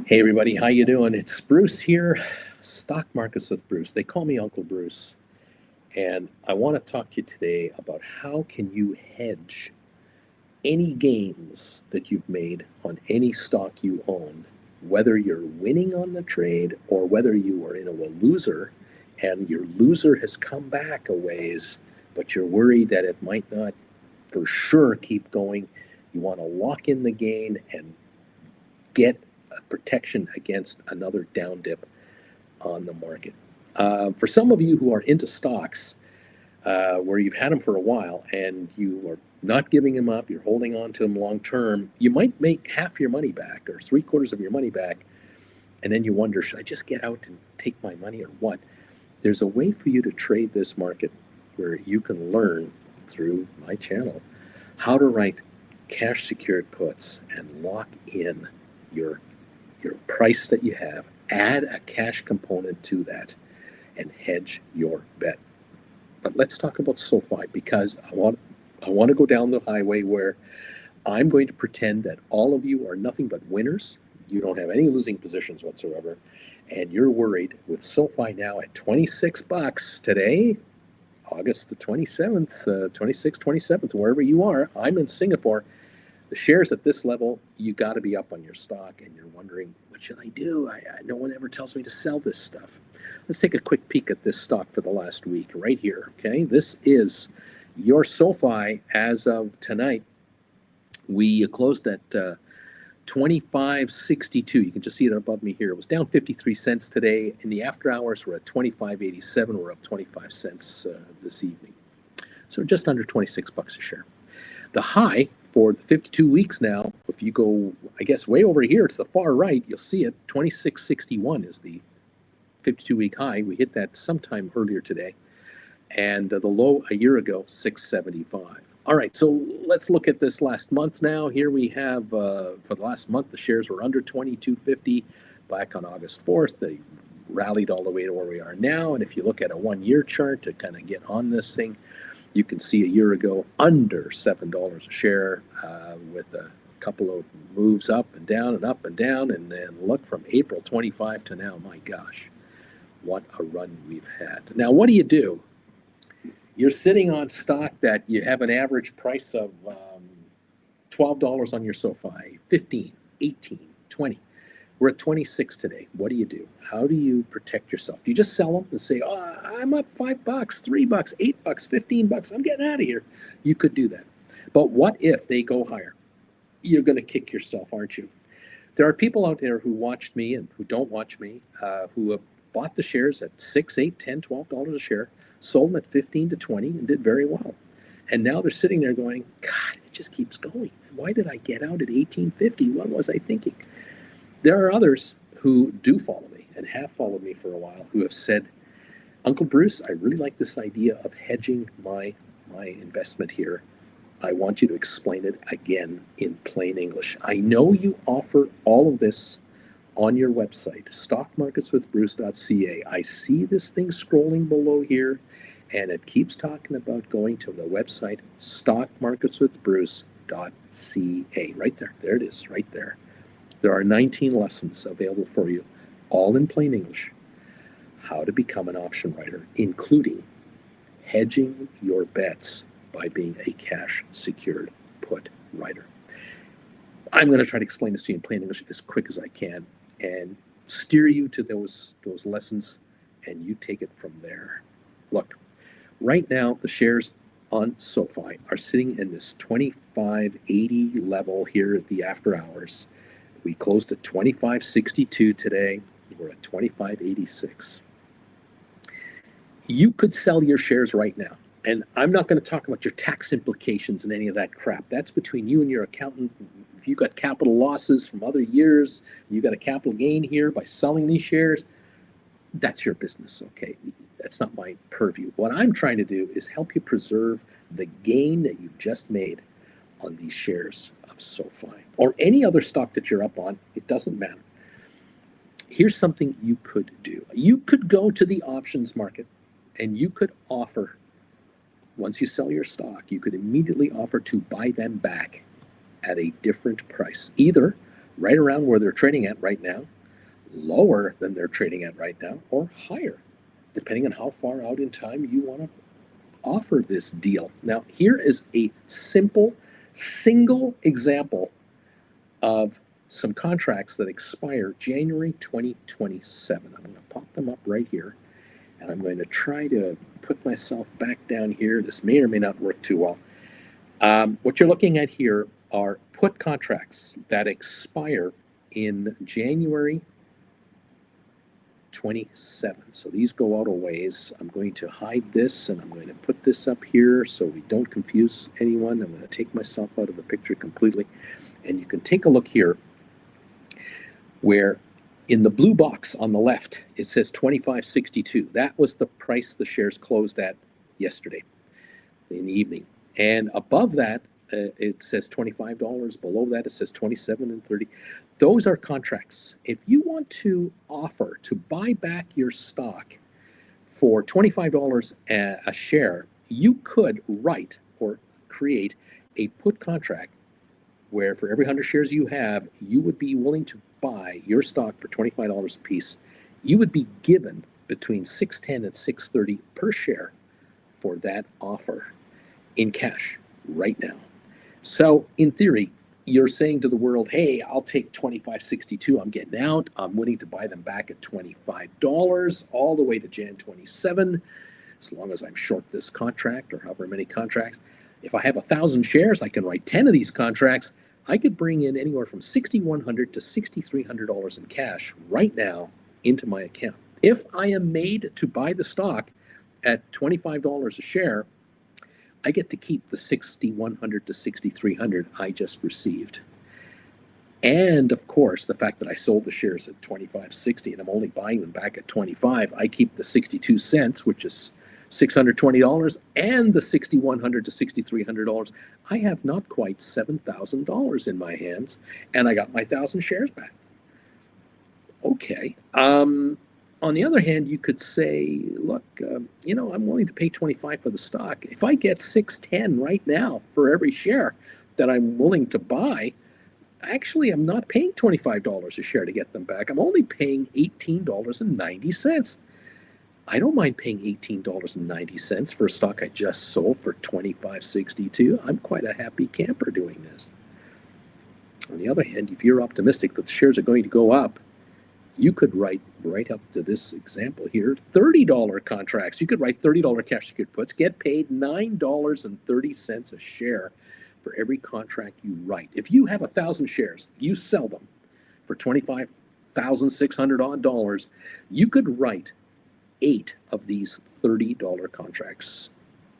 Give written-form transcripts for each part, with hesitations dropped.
Hey everybody, how you doing? It's Bruce here, Stock Markets with Bruce. They call me Uncle Bruce, and I want to talk to you today about how can you hedge any gains that you've made on any stock you own, whether you're winning on the trade or whether you are in a loser and your loser has come back a ways, but you're worried that it might not for sure keep going. You want to lock in the gain and get protection against another down dip on the market. For some of you who are into stocks, where you've had them for a while and you are not giving them up, you're holding on to them long term, you might make half your money back or three quarters of your money back. And then you wonder, should I just get out and take my money or what? There's a way for you to trade this market where you can learn through my channel how to write cash secured puts and lock in your price that you have, add a cash component to that, and hedge your bet. But let's talk about SOFI because I want to go down the highway where I'm going to pretend that all of you are nothing but winners. You don't have any losing positions whatsoever, and you're worried with SOFI now at 26 bucks today, August the 27th, 26th, 27th, wherever you are. I'm in Singapore. The shares at this level, you got to be up on your stock, and you're wondering, what should I do? No one ever tells me to sell this stuff. Let's take a quick peek at this stock for the last week right here. Okay, this is your SOFI as of tonight. We closed at 25.62. You can just see it above me here. It was down 53 cents today. In the after hours, we're at 25.87. We're up 25 cents this evening. So just under 26 bucks a share. The high for the 52 weeks now, if you go, I guess, way over here to the far right, you'll see it. 26.61 is the 52-week high. We hit that sometime earlier today. And the low a year ago, 6.75. All right, so let's look at this last month now. Here we have, for the last month, the shares were under 22.50 back on August 4th. They rallied all the way to where we are now. And if you look at a one-year chart to kind of get on this thing, you can see a year ago under $7 a share with a couple of moves up and down and up and down. And then look from April 25 to now, my gosh, what a run we've had. Now, what do? You're sitting on stock that you have an average price of $12 on your SOFI, 15, 18, 20. We're at 26 today. What do? How do you protect yourself? Do you just sell them and say, oh, I'm up $5, $3, $8, $15. I'm getting out of here. You could do that. But what if they go higher? You're going to kick yourself, aren't you? There are people out there who watched me and who don't watch me, who have bought the shares at $6, $8, $10, $12 a share, sold them at 15 to 20 and did very well. And now they're sitting there going, God, it just keeps going. Why did I get out at 18.50? What was I thinking? There are others who do follow me and have followed me for a while who have said, Uncle Bruce, I really like this idea of hedging my investment here. I want you to explain it again in plain English. I know you offer all of this on your website, stockmarketswithbruce.ca. I see this thing scrolling below here, and it keeps talking about going to the website, stockmarketswithbruce.ca. Right there. There it is, right there. There are 19 lessons available for you, all in plain English, how to become an option writer, including hedging your bets by being a cash secured put writer. I'm going to try to explain this to you in plain English as quick as I can and steer you to those lessons, and you take it from there. Look, right now the shares on SOFI are sitting in this 25.80 level here at the after hours. We closed at 25.62 today. We're at 25.86. You could sell your shares right now. And I'm not going to talk about your tax implications and any of that crap. That's between you and your accountant. If you got capital losses from other years, you got a capital gain here by selling these shares, that's your business, okay? That's not my purview. What I'm trying to do is help you preserve the gain that you've just made on these shares of SOFI or any other stock that you're up on. It doesn't matter. Here's something you could do. You could go to the options market and you could offer, once you sell your stock, you could immediately offer to buy them back at a different price, either right around where they're trading at right now, lower than they're trading at right now, or higher, depending on how far out in time you want to offer this deal. Now, here is a simple, single example of some contracts that expire January 2027. I'm going to pop them up right here, and I'm going to try to put myself back down here. This may or may not work too well. What you're looking at here are put contracts that expire in January 27. So these go out a ways. I'm going to hide this, and I'm going to put this up here so we don't confuse anyone. I'm going to take myself out of the picture completely. And you can take a look here where in the blue box on the left, it says 25.62. That was the price the shares closed at yesterday in the evening. And above that, it says $25. Below that, it says 27 and 30. Those are contracts. If you want to offer to buy back your stock for $25 a share, you could write or create a put contract where for every 100 shares you have, you would be willing to buy your stock for $25 a piece. You would be given between $6.10 and $6.30 per share for that offer in cash right now. So in theory, you're saying to the world, hey, I'll take $25.62. I'm getting out. I'm willing to buy them back at $25 all the way to Jan 27, as long as I'm short this contract or however many contracts. If I have 1,000 shares, I can write 10 of these contracts. I could bring in anywhere from $6,100 to $6,300 in cash right now into my account. If I am made to buy the stock at $25 a share, I get to keep the $6,100 to $6,300 I just received. And of course, the fact that I sold the shares at $25.60 and I'm only buying them back at $25, I keep the 62 cents, which is $620, and the $6,100 to $6,300. I have not quite $7,000 in my hands, and I got my 1,000 shares back. Okay. On the other hand, you could say, look, I'm willing to pay $25 for the stock. If I get $6.10 right now for every share that I'm willing to buy, actually, I'm not paying $25 a share to get them back. I'm only paying $18.90. I don't mind paying $18.90 for a stock I just sold for $25.62. I'm quite a happy camper doing this. On the other hand, if you're optimistic that the shares are going to go up, you could write right up to this example here, $30 contracts. You could write $30 cash secured puts, get paid $9.30 a share for every contract you write. If you have 1,000 shares, you sell them for $25,600 odd dollars, you could write 8 of these $30 contracts.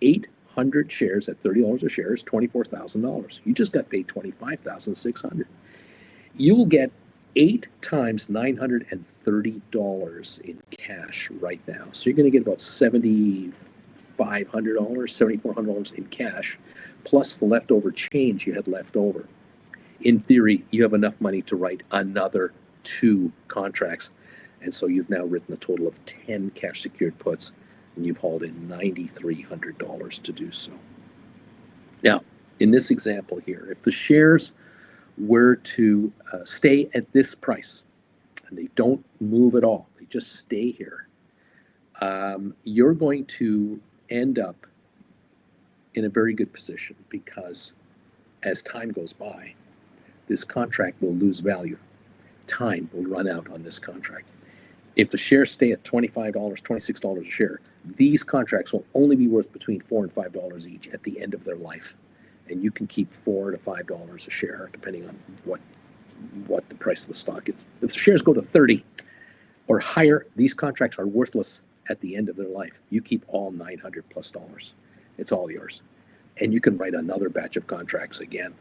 800 shares at $30 a share is $24,000. You just got paid $25,600. You will get 8 times $930 in cash right now. So you're going to get about $7,500, $7,400 in cash, plus the leftover change you had left over. In theory, you have enough money to write another 2 contracts. And so you've now written a total of 10 cash secured puts, and you've hauled in $9,300 to do so. Now, in this example here, if the shares were to stay at this price and they don't move at all, they just stay here, you're going to end up in a very good position, because as time goes by, this contract will lose value. Time will run out on this contract. If the shares stay at $25, $26 a share, these contracts will only be worth between $4 and $5 each at the end of their life. And you can keep $4 to $5 a share, depending on what the price of the stock is. If the shares go to 30 or higher, these contracts are worthless at the end of their life. You keep all $900 plus dollars. It's all yours. And you can write another batch of contracts again.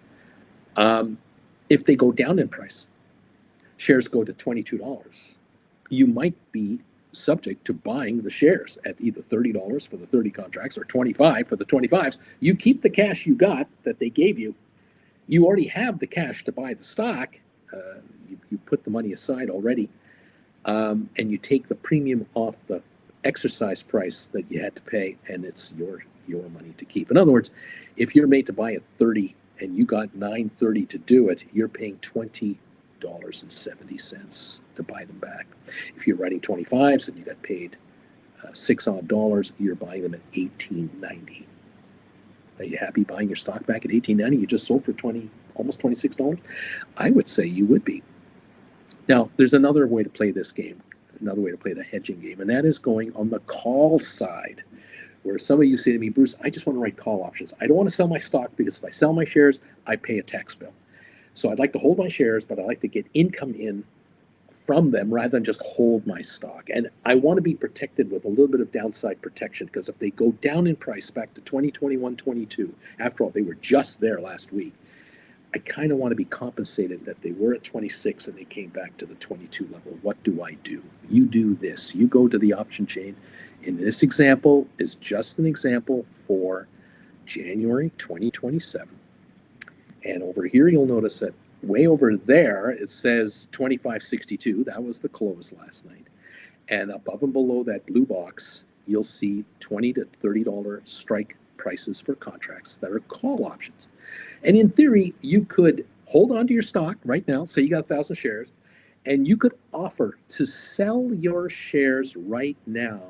If they go down in price, shares go to $22, you might be subject to buying the shares at either $30 for the 30 contracts or $25 for the 25s. You keep the cash you got that they gave you. You already have the cash to buy the stock. You put the money aside already, and you take the premium off the exercise price that you had to pay, and it's your money to keep. In other words, if you're made to buy at 30 and you got $9.30 to do it, you're paying $20 $8.70 to buy them back. If you're writing 25s and you got paid $6 odd, you're buying them at $18.90. Are you happy buying your stock back at $18.90? You just sold for almost $26? I would say you would be. Now, there's another way to play this game, another way to play the hedging game, and that is going on the call side, where some of you say to me, Bruce, I just want to write call options. I don't want to sell my stock because if I sell my shares, I pay a tax bill. So I'd like to hold my shares, but I like to get income in from them rather than just hold my stock. And I want to be protected with a little bit of downside protection, because if they go down in price back to 2021, 22, after all, they were just there last week, I kind of want to be compensated that they were at 26 and they came back to the 22 level. What do I do? You do this. You go to the option chain. And this example is just an example for January 2027. And over here, you'll notice that way over there, it says 25.62. That was the close last night. And above and below that blue box, you'll see $20 to $30 strike prices for contracts that are call options. And in theory, you could hold on to your stock right now, say you got 1,000 shares, and you could offer to sell your shares right now.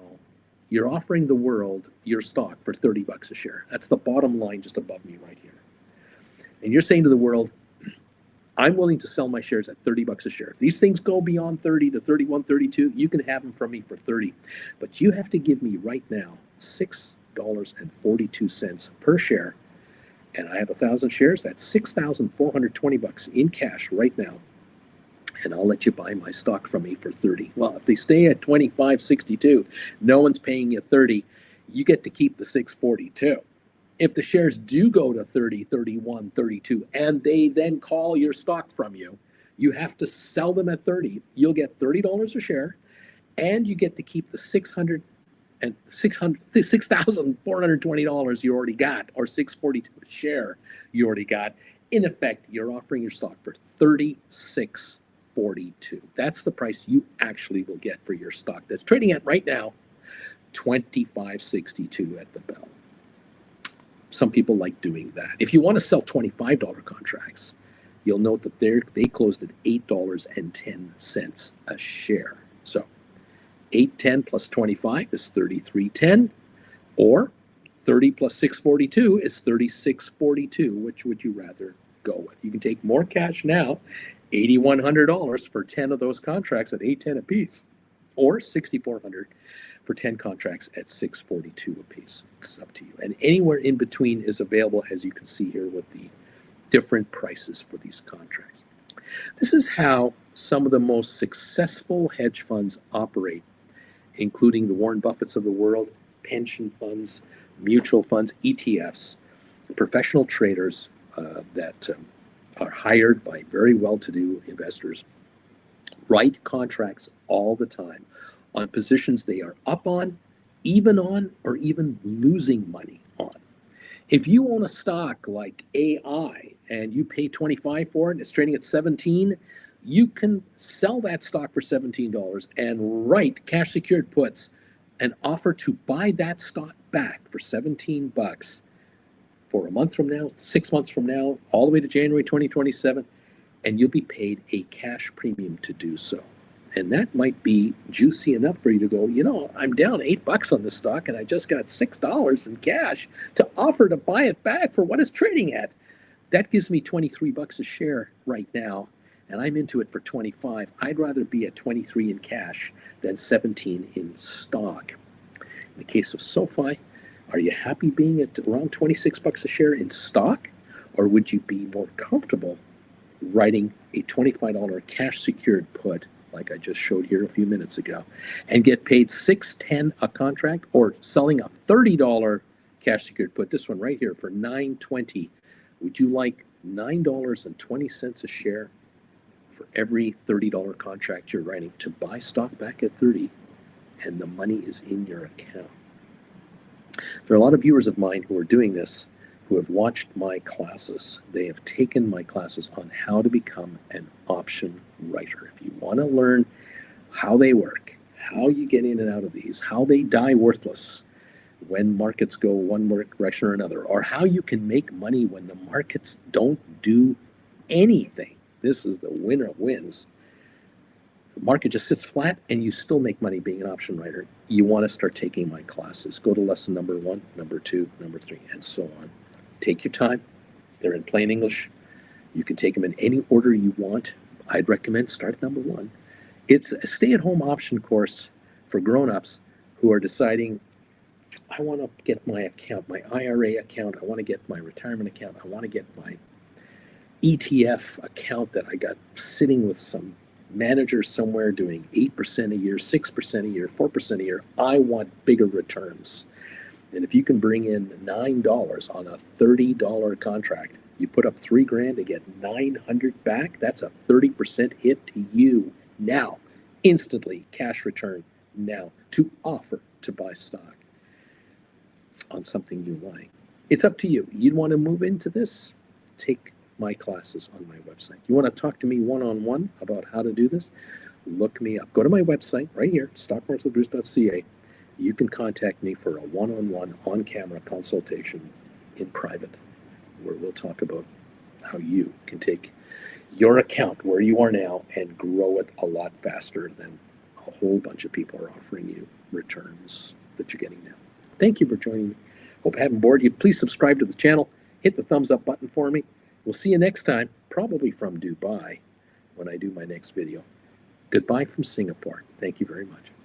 You're offering the world your stock for $30 a share. That's the bottom line just above me right here. And you're saying to the world, I'm willing to sell my shares at $30 a share. If these things go beyond 30 to 31, 32, you can have them from me for 30. But you have to give me right now $6.42 per share. And I have 1,000 shares. That's $6,420 in cash right now. And I'll let you buy my stock from me for 30. Well, if they stay at 25.62, no one's paying you 30. You get to keep the 642. If the shares do go to 30, 31, 32, and they then call your stock from you, you have to sell them at 30. You'll get $30 a share, and you get to keep the $6,420 you already got, or $6.42 a share you already got. In effect, you're offering your stock for $36.42. That's the price you actually will get for your stock that's trading at right now $25.62 at the bell. Some people like doing that. If you want to sell $25 contracts, you'll note that they closed at $8.10 a share. So $8.10 plus 25 is $33.10, or 30 plus 642 is $36.42. Which would you rather go with? You can take more cash now, $8,100 for 10 of those contracts at $8.10 a piece, or $6,400 for 10 contracts at $6.42 a piece. It's up to you. And anywhere in between is available, as you can see here, with the different prices for these contracts. This is how some of the most successful hedge funds operate, including the Warren Buffetts of the world, pension funds, mutual funds, ETFs, professional traders that are hired by very well-to-do investors, write contracts all the time on positions they are up on, or even losing money on. If you own a stock like AI and you pay $25 for it and it's trading at 17, you can sell that stock for $17 and write cash secured puts and offer to buy that stock back for $17 for a month from now, 6 months from now, all the way to January 2027, and you'll be paid a cash premium to do so. And that might be juicy enough for you to go, I'm down $8 on this stock and I just got $6 in cash to offer to buy it back for what it's trading at. That gives me $23 a share right now, and I'm into it for 25. I'd rather be at 23 in cash than 17 in stock. In the case of SOFI, are you happy being at around $26 a share in stock, or would you be more comfortable writing a $25 cash secured put like I just showed here a few minutes ago, and get paid $6.10 a contract, or selling a $30 cash secured put, this one right here, for $9.20? Would you like $9.20 a share for every $30 contract you're writing to buy stock back at 30, and the money is in your account? There are a lot of viewers of mine who are doing this, who have watched my classes. They have taken my classes on how to become an option writer. If you want to learn how they work, how you get in and out of these, how they die worthless when markets go one direction or another, or how you can make money when the markets don't do anything, This is the winner wins. The market just sits flat and you still make money being an option writer. You want to start taking my classes. Go to lesson number 1, number 2, number 3, and so on. Take your time. They're in plain English. You can take them in any order you want. I'd recommend start at number 1. It's a stay-at-home option course for grown-ups who are deciding, I want to get my account, my IRA account, I want to get my retirement account, I want to get my ETF account that I got sitting with some manager somewhere doing 8% a year, 6% a year, 4% a year. I want bigger returns. And if you can bring in $9 on a $30 contract, you put up $3,000 to get $900 back. That's a 30% hit to you now, instantly, cash return now, to offer to buy stock on something you like. It's up to you. You want to move into this? Take my classes on my website. You want to talk to me one-on-one about how to do this? Look me up. Go to my website right here, stockmarketwithbruce.ca. You can contact me for a one-on-one, on-camera consultation in private, where we'll talk about how you can take your account where you are now and grow it a lot faster than a whole bunch of people are offering you returns that you're getting now. Thank you for joining me. Hope I haven't bored you. Please subscribe to the channel. Hit the thumbs up button for me. We'll see you next time, probably from Dubai, when I do my next video. Goodbye from Singapore. Thank you very much.